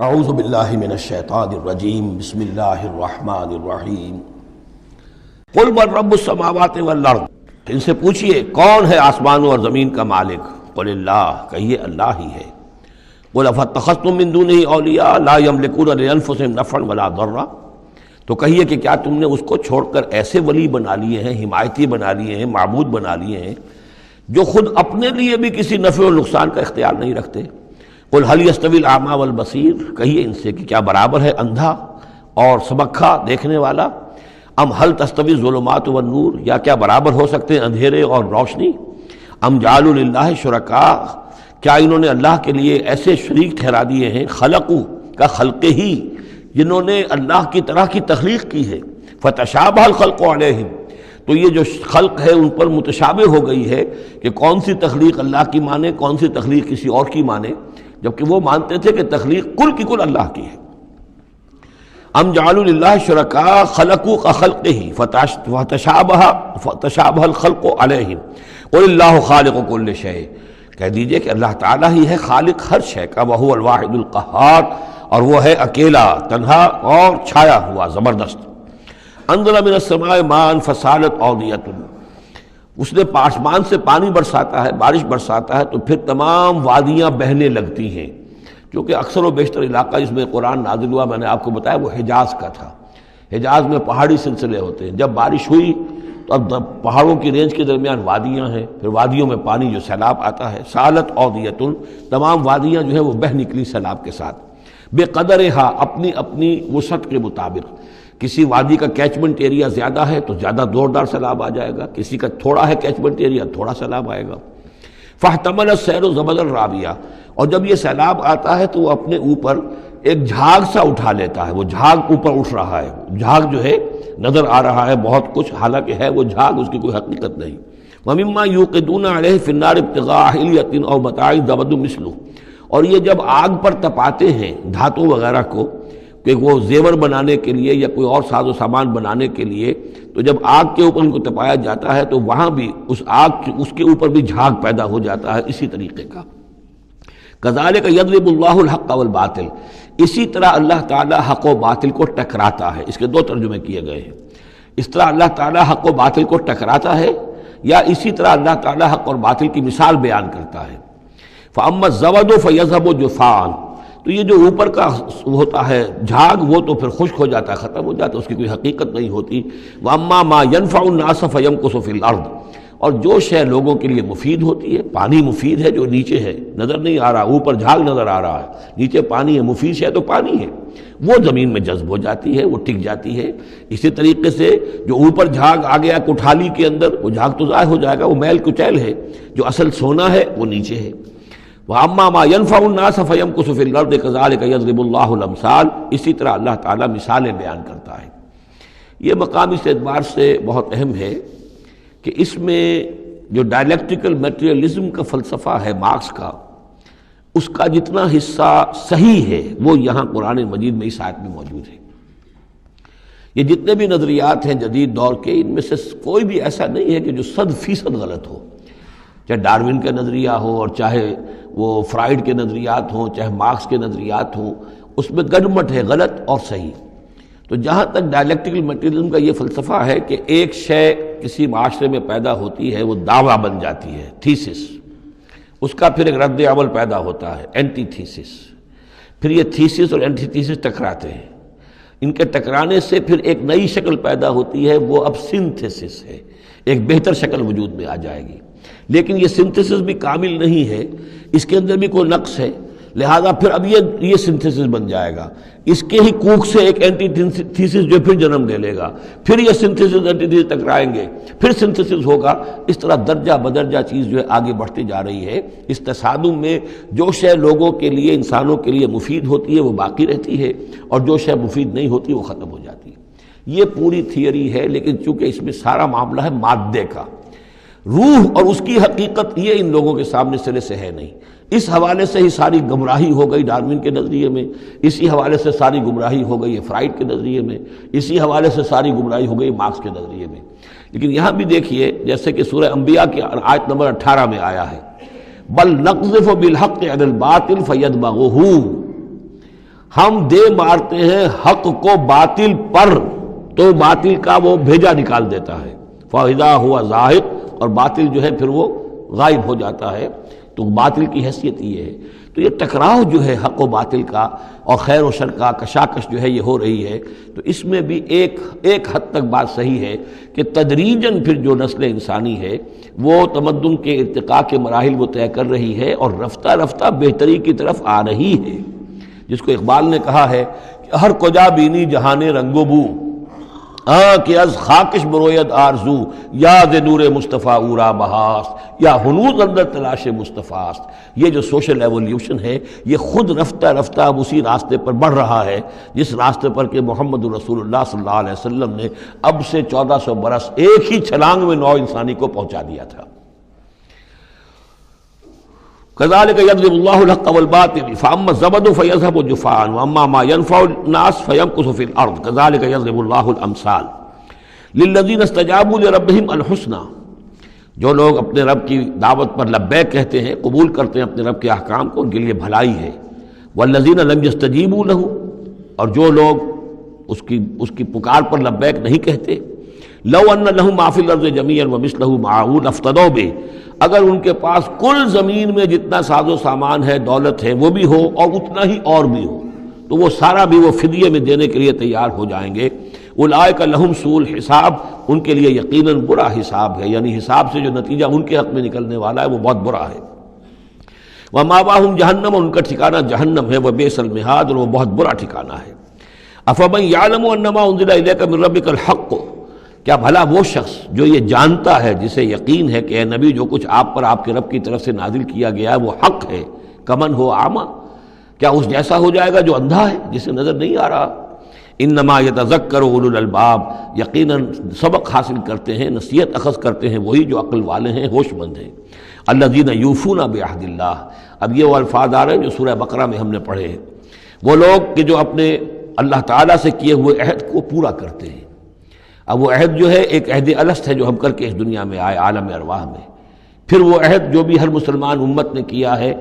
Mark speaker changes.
Speaker 1: اعوذ باللہ من الشیطان الرجیم بسم اللہ الرحمن الرحیم قل من رب السماوات والارض، ان سے پوچھئے کون ہے آسمانوں اور زمین کا مالک؟ قل اللہ، کہیے اللہ ہی ہے۔ قل افاتخذتم من دونہ اولیاء لا یملکون لانفسہم نفعا ولا ضرا، تو کہیے کہ کیا تم نے اس کو چھوڑ کر ایسے ولی بنا لیے ہیں، حمایتی بنا لیے ہیں، معبود بنا لیے ہیں جو خود اپنے لیے بھی کسی نفع و نقصان کا اختیار نہیں رکھتے؟ قل هل يستوي الاعمى والبصير، کہیے ان سے کہ کیا برابر ہے اندھا اور سبکھا دیکھنے والا؟ ام هل تستوي الظلمات والنور، یا کیا برابر ہو سکتے ہیں اندھیرے اور روشنی؟ ام جعلوا للہ شرکاء، کیا انہوں نے اللہ کے لیے ایسے شریک ٹھہرا دیے ہیں، خلقوا کا خلق ہی، جنہوں نے اللہ کی طرح کی تخلیق کی ہے، فتشابہ الخلق علیہم، تو یہ جو خلق ہے ان پر متشابہ ہو گئی ہے کہ کون سی تخلیق اللہ کی مانے، کون سی تخلیق کسی اور کی مانے، جبکہ وہ مانتے تھے کہ تخلیق کل کی کل اللہ کی ہے۔ ام جعلوا للہ شرکاء خلقوا كخلقہ فتشابہ الخلق علیہم قل اللہ خالق کل شیء، کہہ دیجئے کہ اللہ تعالیٰ ہی ہے خالق ہر شے کا، وہو الواحد القہار، اور وہ ہے اکیلا، تنہا اور چھایا ہوا زبردست۔ انزل من السماء ماء فسالت اودیۃ، اس نے آسمان سے پانی برساتا ہے، بارش برساتا ہے تو پھر تمام وادیاں بہنے لگتی ہیں، کیونکہ اکثر و بیشتر علاقہ جس میں قرآن نازل ہوا میں نے آپ کو بتایا وہ حجاز کا تھا۔ حجاز میں پہاڑی سلسلے ہوتے ہیں، جب بارش ہوئی تو اب پہاڑوں کی رینج کے درمیان وادیاں ہیں، پھر وادیوں میں پانی جو سیلاب آتا ہے، سالت اودیۃ، تمام وادیاں جو ہیں وہ بہہ نکلی سیلاب کے ساتھ، بے قدرہا، اپنی اپنی وسعت کے مطابق۔ کسی وادی کا کیچمنٹ ایریا زیادہ ہے تو زیادہ زوردار سیلاب آ جائے گا، کسی کا تھوڑا ہے کیچمنٹ ایریا، تھوڑا سیلاب آئے گا۔ فاحتمل السیل زبدا رابیہ، اور جب یہ سیلاب آتا ہے تو وہ اپنے اوپر ایک جھاگ سا اٹھا لیتا ہے، وہ جھاگ اوپر اٹھ رہا ہے، جھاگ جو ہے نظر آ رہا ہے بہت کچھ، حالانکہ ہے وہ جھاگ، اس کی کوئی حقیقت نہیں۔ ومما یوقدون علیہ فی النار ابتغاء حلیۃ او متاع زبد مثلہ، اور یہ جب آگ پر تپاتے ہیں دھاتوں وغیرہ کو کہ وہ زیور بنانے کے لیے یا کوئی اور ساز و سامان بنانے کے لیے، تو جب آگ کے اوپر ان کو تپایا جاتا ہے تو وہاں بھی اس آگ اس کے اوپر بھی جھاگ پیدا ہو جاتا ہے اسی طریقے کا۔ کذالک یضرب اللہ الحق والباطل، اسی طرح اللہ تعالیٰ حق و باطل کو ٹکراتا ہے۔ اس کے دو ترجمے کیے گئے ہیں، اس طرح اللہ تعالیٰ حق و باطل کو ٹکراتا ہے، یا اسی طرح اللہ تعالیٰ حق اور باطل کی مثال بیان کرتا ہے۔ فاما الزبد فیذهب جفاء، تو یہ جو اوپر کا ہوتا ہے جھاگ وہ تو پھر خشک ہو جاتا ہے، ختم ہو جاتا ہے، اس کی کوئی حقیقت نہیں ہوتی۔ واما ما ينفع الناس فيمكث في الارض، اور جو شے لوگوں کے لیے مفید ہوتی ہے، پانی مفید ہے جو نیچے ہے نظر نہیں آ رہا، اوپر جھاگ نظر آ رہا ہے، نیچے پانی ہے، مفید شے تو پانی ہے، وہ زمین میں جذب ہو جاتی ہے، وہ ٹک جاتی ہے۔ اسی طریقے سے جو اوپر جھاگ آ گیا کٹھالی کے اندر، وہ جھاگ تو ضائع ہو جائے گا، وہ میل کچیل ہے، جو اصل سونا ہے وہ نیچے ہے۔ وَأَمَّا مَا يَنْفَعُ النَّاسَ فَيَمْكُثُ فِي الْأَرْضِ كَذَلِكَ يَضْرِبُ اللَّهُ الْأَمْثَالَ، اسی طرح اللہ تعالیٰ مثالیں بیان کرتا ہے۔ یہ مقام اس اعتبار سے بہت اہم ہے کہ اس میں جو ڈائلیکٹیکل میٹریلزم کا فلسفہ ہے مارکس کا، اس کا جتنا حصہ صحیح ہے وہ یہاں قرآن مجید میں اس آیت میں موجود ہے۔ یہ جتنے بھی نظریات ہیں جدید دور کے، ان میں سے کوئی بھی ایسا نہیں ہے کہ جو 100% غلط ہو، چاہے ڈاروین کا نظریہ ہو اور چاہے وہ فرائیڈ کے نظریات ہوں، چاہے مارکس کے نظریات ہوں، اس میں گڈمٹ ہے غلط اور صحیح۔ تو جہاں تک ڈائلیکٹیکل میٹریلزم کا یہ فلسفہ ہے کہ ایک شے کسی معاشرے میں پیدا ہوتی ہے، وہ دعویٰ بن جاتی ہے، تھیسس، اس کا پھر ایک رد عمل پیدا ہوتا ہے، اینٹی تھیسس، پھر یہ تھیسس اور اینٹی تھیسس ٹکراتے ہیں، ان کے ٹکرانے سے پھر ایک نئی شکل پیدا ہوتی ہے، وہ اب سنتھسس ہے، ایک بہتر شکل وجود میں آ جائے گی۔ لیکن یہ سنتھسس بھی کامل نہیں ہے، اس کے اندر بھی کوئی نقص ہے، لہذا پھر اب یہ سنتھسس بن جائے گا، اس کے ہی کوکھ سے ایک اینٹی تھیسس جو پھر جنم لے لے گا، پھر یہ سنتھسس اینٹی تھیسس ٹکرائیں گے، پھر سنتھسس ہوگا، اس طرح درجہ بدرجہ چیز جو ہے آگے بڑھتی جا رہی ہے۔ اس تصادم میں جو شے لوگوں کے لیے، انسانوں کے لیے مفید ہوتی ہے وہ باقی رہتی ہے، اور جو شے مفید نہیں ہوتی وہ ختم ہو جاتی ہے۔ یہ پوری تھیوری ہے، لیکن چونکہ اس میں سارا معاملہ ہے مادے کا، روح اور اس کی حقیقت یہ ان لوگوں کے سامنے سرے سے ہے نہیں۔ اس حوالے سے ہی ساری گمراہی ہو گئی ڈاروین کے نظریے میں، اسی حوالے سے ساری گمراہی ہو گئی فرائیڈ کے نظریے میں، اسی حوالے سے ساری گمراہی ہو گئی مارکس کے نظریے میں۔ لیکن یہاں بھی دیکھیے جیسے کہ سورہ انبیاء کی آیت نمبر 18 میں آیا ہے، بل نقذف بالحق علی الباطل فیدمغہ، ہم دے مارتے ہیں حق کو باطل پر، تو باطل کا وہ بھیجا نکال دیتا ہے، فَإِذَا هُوَ زَاهِقٌ، اور باطل جو ہے پھر وہ غائب ہو جاتا ہے۔ تو باطل کی حیثیت یہ ہے۔ تو یہ ٹکراؤ جو ہے حق و باطل کا اور خیر و شر کا کشاکش جو ہے یہ ہو رہی ہے، تو اس میں بھی ایک حد تک بات صحیح ہے کہ تدریجاً پھر جو نسل انسانی ہے وہ تمدن کے ارتقاء کے مراحل وہ طے کر رہی ہے اور رفتہ رفتہ بہتری کی طرف آ رہی ہے، جس کو اقبال نے کہا ہے کہ ہر کجا بینی جہان رنگ و بو، کہ از خاکش بروید آرزو، یاد نور مصطفیٰ اورا بہاست، یا ہنوز اندر تلاش مصطفیٰ است۔ یہ جو سوشل ایولیوشن ہے یہ خود رفتہ رفتہ اب اسی راستے پر بڑھ رہا ہے جس راستے پر کہ محمد رسول اللہ صلی اللہ علیہ وسلم نے اب سے 1400 برس ایک ہی چھلانگ میں نوع انسانی کو پہنچا دیا تھا۔ كذلك يضرب الله الحق والباطل فاما الزبد فيذهب جفاء واما ما ينفع الناس فيمكث في الارض كذلك يضرب الله الامثال للذين استجابوا لربهم الحسنى، جو لوگ اپنے رب کی دعوت پر لبیک کہتے ہیں، قبول کرتے ہیں اپنے رب کے احکام کو، ان کے لیے بھلائی ہے۔ والذین لم یستجیبوا لہ، اور جو لوگ اس کی پکار پر لبیک نہیں کہتے، لو ان لہم ما فی الارض جمیعا ومثلہ معہ لافتدوا بہ، اگر ان کے پاس کل زمین میں جتنا ساز و سامان ہے، دولت ہے، وہ بھی ہو اور اتنا ہی اور بھی ہو، تو وہ سارا بھی وہ فدیے میں دینے کے لیے تیار ہو جائیں گے۔ اولئک لہم سوء الحساب، ان کے لیے یقیناً برا حساب ہے، یعنی حساب سے جو نتیجہ ان کے حق میں نکلنے والا ہے وہ بہت برا ہے۔ ومأواہم جہنم، ان کا ٹھکانہ جہنم ہے، وبئس المہاد، اور وہ بہت برا ٹھکانہ ہے۔ افمن یعلم انما انزل الیک من ربک الحق، کیا بھلا وہ شخص جو یہ جانتا ہے، جسے یقین ہے کہ اے نبی جو کچھ آپ پر آپ کے رب کی طرف سے نازل کیا گیا ہے وہ حق ہے، کمن ہو اعمیٰ، کیا اس جیسا ہو جائے گا جو اندھا ہے، جسے نظر نہیں آ رہا۔ انما یتذکر اولو الالباب، یقیناً سبق حاصل کرتے ہیں، نصیحت اخذ کرتے ہیں وہی جو عقل والے ہیں، ہوش مند ہیں۔ الذین یوفون بعہد اللہ، اب یہ وہ الفاظ آ رہے ہیں جو سورہ بقرہ میں ہم نے پڑھے ہیں، وہ لوگ کہ جو اپنے اللہ تعالیٰ سے کیے ہوئے عہد کو پورا کرتے ہیں۔ اب وہ عہد جو ہے ایک عہد الست ہے جو ہم کر کے اس دنیا میں آئے عالم ارواح میں، پھر وہ عہد جو بھی ہر مسلمان امت نے کیا ہے،